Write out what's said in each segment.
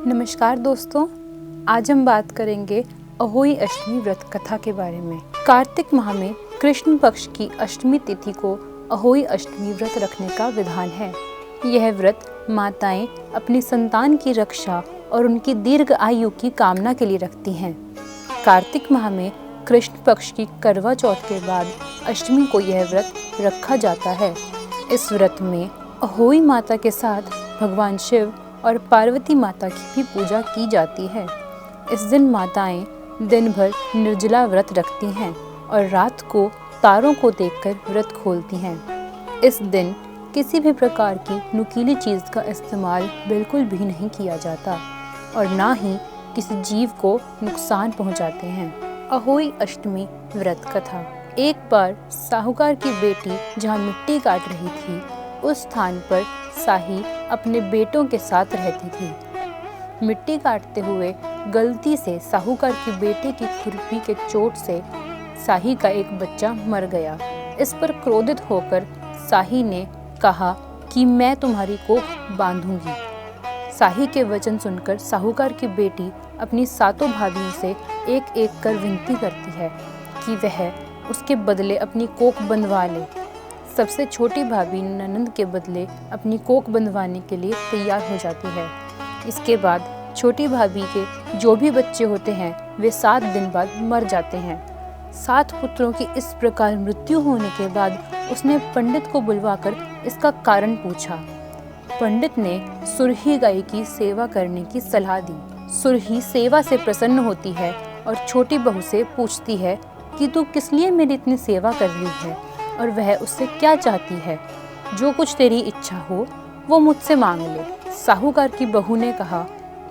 नमस्कार दोस्तों, आज हम बात करेंगे अहोई अष्टमी व्रत कथा के बारे में। कार्तिक माह में कृष्ण पक्ष की अष्टमी तिथि को अहोई अष्टमी व्रत रखने का विधान है। यह व्रत माताएं अपनी संतान की रक्षा और उनकी दीर्घ आयु की कामना के लिए रखती हैं। कार्तिक माह में कृष्ण पक्ष की करवा चौथ के बाद अष्टमी को यह व्रत रखा जाता है। इस व्रत में अहोई माता के साथ भगवान शिव और पार्वती माता की भी पूजा की जाती है। इस दिन माताएं दिन भर निर्जला व्रत रखती हैं और रात को तारों को देखकर व्रत खोलती हैं। इस दिन किसी भी प्रकार की नुकीली चीज़ का इस्तेमाल बिल्कुल भी नहीं किया जाता और ना ही किसी जीव को नुकसान पहुंचाते हैं। अहोई अष्टमी व्रत कथा। एक बार साहूकार की बेटी जहां मिट्टी काट रही थी, उस स्थान पर साही अपने बेटों के साथ रहती थी। मिट्टी काटते हुए गलती से साहूकार की बेटे की खुरपी के चोट से साही का एक बच्चा मर गया। इस पर क्रोधित होकर साही ने कहा कि मैं तुम्हारी कोख बांधूंगी। साही के वचन सुनकर साहूकार की बेटी अपनी सातों भाभियों से एक एक कर विनती करती है कि वह उसके बदले अपनी कोख बंधवा ले। सबसे छोटी भाभी ननंद के बदले अपनी कोख बंधवाने के लिए तैयार हो जाती है। इसके बाद छोटी भाभी के जो भी बच्चे होते हैं वे 7 दिन बाद मर जाते हैं। 7 पुत्रों की इस प्रकार मृत्यु होने के बाद उसने पंडित को बुलवाकर इसका कारण पूछा। पंडित ने सुरही गाय की सेवा करने की सलाह दी। सुरही सेवा से प्रसन्न होती है और छोटी बहू से पूछती है कि तू किस लिए मेरी इतनी सेवा कर रही है और वह उससे क्या चाहती है। जो कुछ तेरी इच्छा हो वो मुझसे मांग ले। साहूकार की बहू ने कहा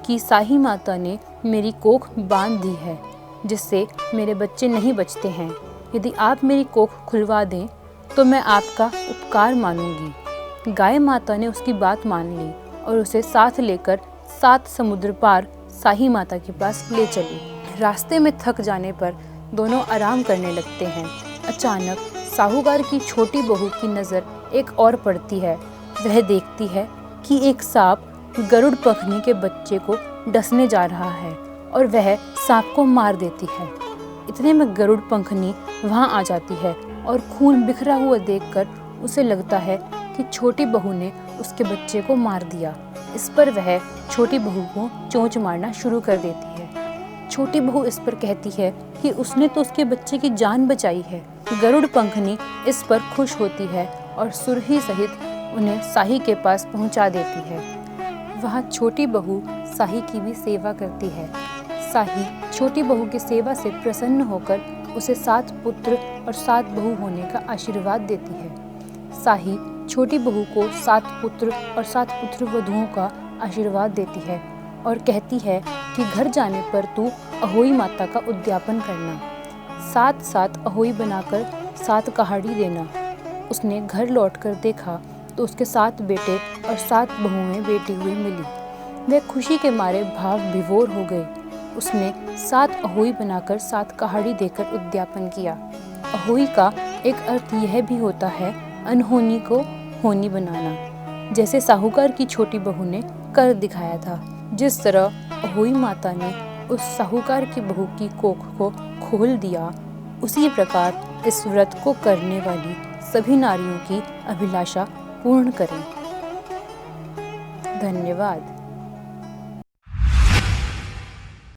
कि साही माता ने मेरी कोख बांध दी है, जिससे मेरे बच्चे नहीं बचते हैं। यदि आप मेरी कोख खुलवा दें तो मैं आपका उपकार मानूंगी। गाय माता ने उसकी बात मान ली और उसे साथ लेकर 7 समुद्र पार साही माता के पास ले चली। रास्ते में थक जाने पर दोनों आराम करने लगते हैं। अचानक साहूकार की छोटी बहू की नज़र एक और पड़ती है। वह देखती है कि एक सांप गरुड़ पंखनी के बच्चे को डसने जा रहा है और वह सांप को मार देती है। इतने में गरुड़ पंखनी वहां आ जाती है और खून बिखरा हुआ देखकर उसे लगता है कि छोटी बहू ने उसके बच्चे को मार दिया। इस पर वह छोटी बहू को चोंच मारना शुरू कर देती है। छोटी बहू इस पर कहती है कि उसने तो उसके बच्चे की जान बचाई है। गरुड़ पंखनी इस पर खुश होती है और सुरही सहित उन्हें साही के पास पहुंचा देती है। वहां छोटी बहू साही की भी सेवा करती है। साही छोटी बहू की सेवा से प्रसन्न होकर उसे 7 पुत्र और 7 बहू होने का आशीर्वाद देती है। साही छोटी बहू को 7 पुत्र और 7 पुत्र वधुओं का आशीर्वाद देती है और कहती है कि घर जाने पर तू अहोई माता का उद्यापन करना। 7 अहोई बनाकर 7 कहाड़ी देना। उसने घर लौटकर देखा तो उसके 7 बेटे और 7 बहुएं बेटी हुई मिली। वह खुशी के मारे भाव विभोर हो गए। उसने 7 अहोई बनाकर 7 कहाड़ी देकर उद्यापन किया। अहोई का एक अर्थ यह भी होता है अनहोनी को होनी बनाना, जैसे साहूकार की छोटी बहू ने कर दिखाया था। जिस तरह अहोई माता ने उस साहूकार की बहू की कोख को खोल दिया, उसी प्रकार इस व्रत को करने वाली सभी नारियों की अभिलाषा पूर्ण करें। धन्यवाद।